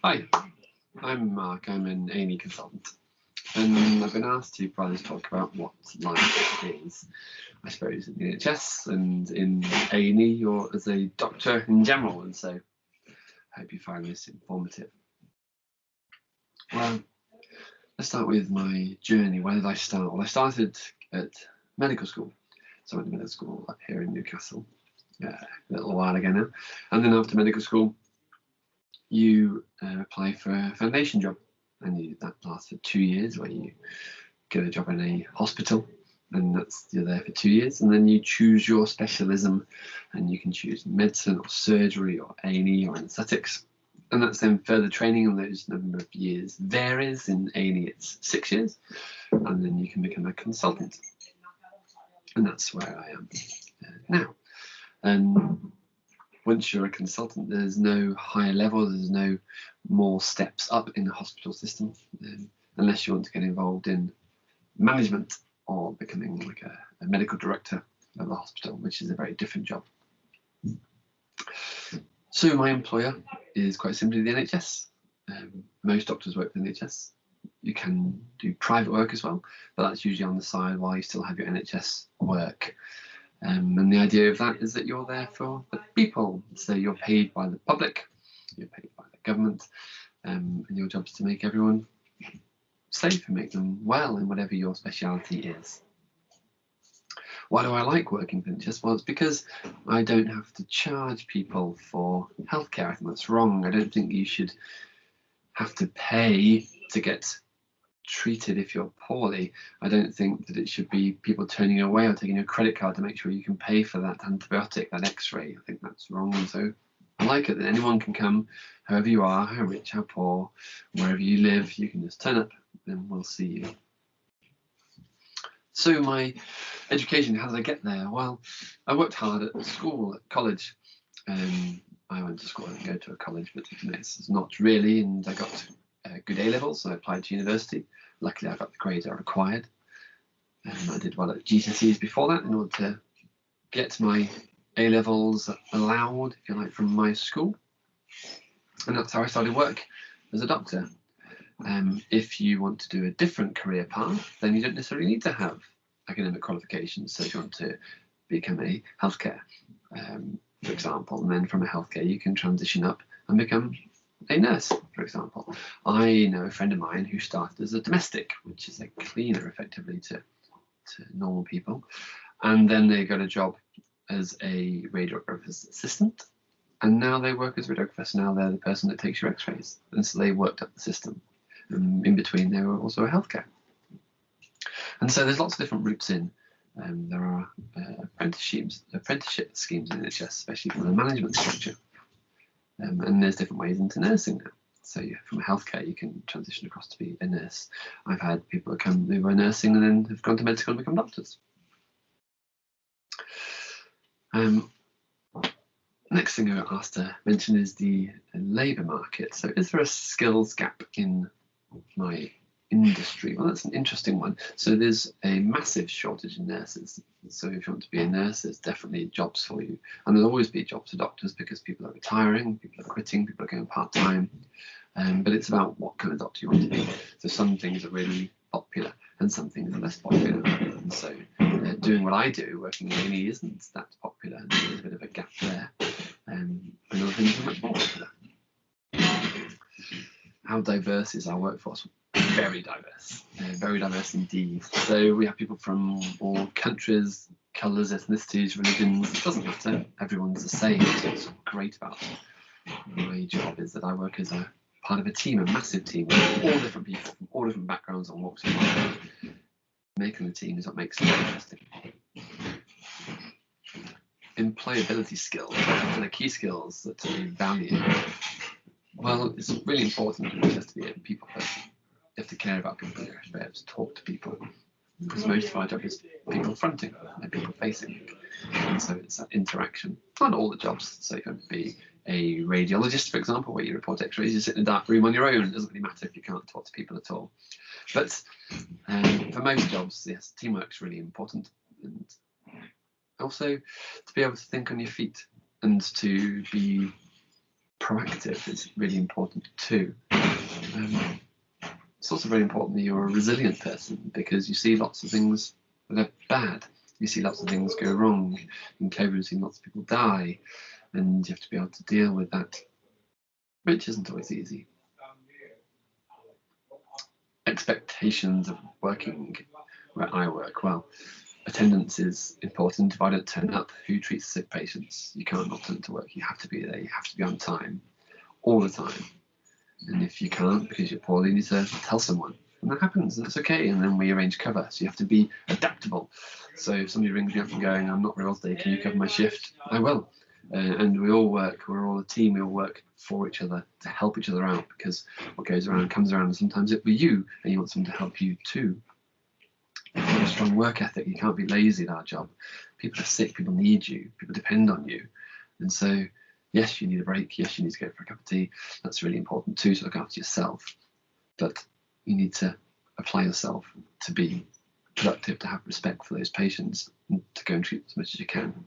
Hi, I'm Mark. I'm an A&E consultant, and I've been asked to provide this talk about what life is, I suppose, in the NHS and in A&E or as a doctor in general. And so, I hope you find this informative. Well, let's start with my journey. Where did I start? Well, I started at medical school. So I went to medical school up here in Newcastle a little while ago now, and then after medical school, you apply for a foundation job, and that lasts for 2 years, where you get a job in a hospital, and you're there for 2 years, and then you choose your specialism, and you can choose medicine or surgery or A&E or anaesthetics, and that's then further training, and those number of years varies. In A&E it's 6 years, and then you can become a consultant, and that's where I am now. And once you're a consultant, there's no higher level, there's no more steps up in the hospital system, unless you want to get involved in management or becoming like a medical director of the hospital, which is a very different job. So my employer is quite simply the NHS. Most doctors work for the NHS. You can do private work as well, but that's usually on the side while you still have your NHS work. And the idea of that is that you're there for the people. So you're paid by the public, you're paid by the government, and your job is to make everyone safe and make them well in whatever your speciality is. Why do I like working for NHS? Well, it's because I don't have to charge people for healthcare. I think that's wrong. I don't think you should have to pay to get treated if you're poorly. I don't think that it should be people turning away or taking your credit card to make sure you can pay for that antibiotic, that x-ray. I think that's wrong. And so I like it that anyone can come, however you are, how rich, how poor, wherever you live, you can just turn up and we'll see you. So my education, how did I get there? Well, I worked hard at school, at college. I went to school, I didn't go to a college, but it's not really, and I got good A-levels, so I applied to university. Luckily, I got the grades I required. I did well at GCSEs before that in order to get my A-levels allowed, if you like, from my school. And that's how I started work as a doctor. If you want to do a different career path, then you don't necessarily need to have academic qualifications. So if you want to become a healthcare, for example, and then from a healthcare you can transition up and become a nurse, for example. I know a friend of mine who started as a domestic, which is a cleaner effectively to normal people, and then they got a job as a radiographer's assistant, and now they work as radiographers. Now they're the person that takes your x-rays, and so they worked up the system. In between, they were also a healthcare. And so there's lots of different routes in. There are apprenticeship schemes in NHS, especially for the management structure. And there's different ways into nursing now. So from healthcare, you can transition across to be a nurse. I've had people who were nursing and then have gone to med school and become doctors. Next thing I got asked to mention is the labour market. So is there a skills gap in my industry? Well, that's an interesting one. So there's a massive shortage in nurses. So if you want to be a nurse, there's definitely jobs for you. And there'll always be jobs for doctors because people are retiring, people are quitting, people are going part-time. But it's about what kind of doctor you want to be. So some things are really popular and some things are less popular. And so doing what I do, working in A&E, isn't that popular. And there's a bit of a gap there. And other things are much more popular. How diverse is our workforce? Very diverse indeed. So we have people from all countries, colours, ethnicities, religions. It doesn't matter. Everyone's the same. So what's great about my job is that I work as a part of a team, a massive team, with all different people from all different backgrounds and walks of life. Making the team is what makes it interesting. Employability skills, and the key skills that we value. Well, it's really important just to be a people person. You have to care about people, you have to be able to talk to people, because most of our job is people fronting and people facing, and so it's that interaction. Not all the jobs, so you can be a radiologist, for example, where you report x-rays, you sit in a dark room on your own. It doesn't really matter if you can't talk to people at all. But for most jobs, yes, teamwork's really important, and also to be able to think on your feet and to be proactive is really important too. It's also very important that you're a resilient person, because you see lots of things that are bad. You see lots of things go wrong. In COVID, we've seen lots of people die, and you have to be able to deal with that, which isn't always easy. Expectations of working where I work, well, attendance is important. If I don't turn up, who treats sick patients? You can't not turn to work. You have to be there. You have to be on time, all the time. And if you can't because you're poorly, you need to tell someone. And that happens, and that's okay. And then we arrange cover. So you have to be adaptable. So if somebody rings me up and going, I'm not very well today, can you cover my shift? I will. And we all work, we're all a team, we all work for each other to help each other out, because what goes around comes around, and sometimes it will be you, and you want someone to help you too. You have a strong work ethic. You can't be lazy in our job. People are sick, people need you, people depend on you. And so, yes, you need a break, yes, you need to go for a cup of tea. That's really important too, to look after yourself. But you need to apply yourself to be productive, to have respect for those patients, and to go and treat them as much as you can.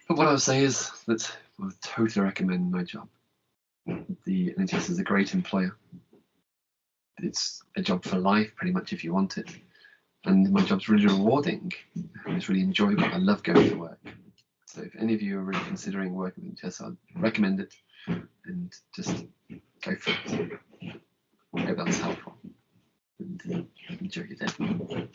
But what I would say is that I would totally recommend my job. The NHS is a great employer. It's a job for life, pretty much, if you want it. And my job's really rewarding. It's really enjoyable. I love going to work. So if any of you are really considering working with NHS, I'd recommend it, and just go for it. I hope that's helpful. And enjoy your day.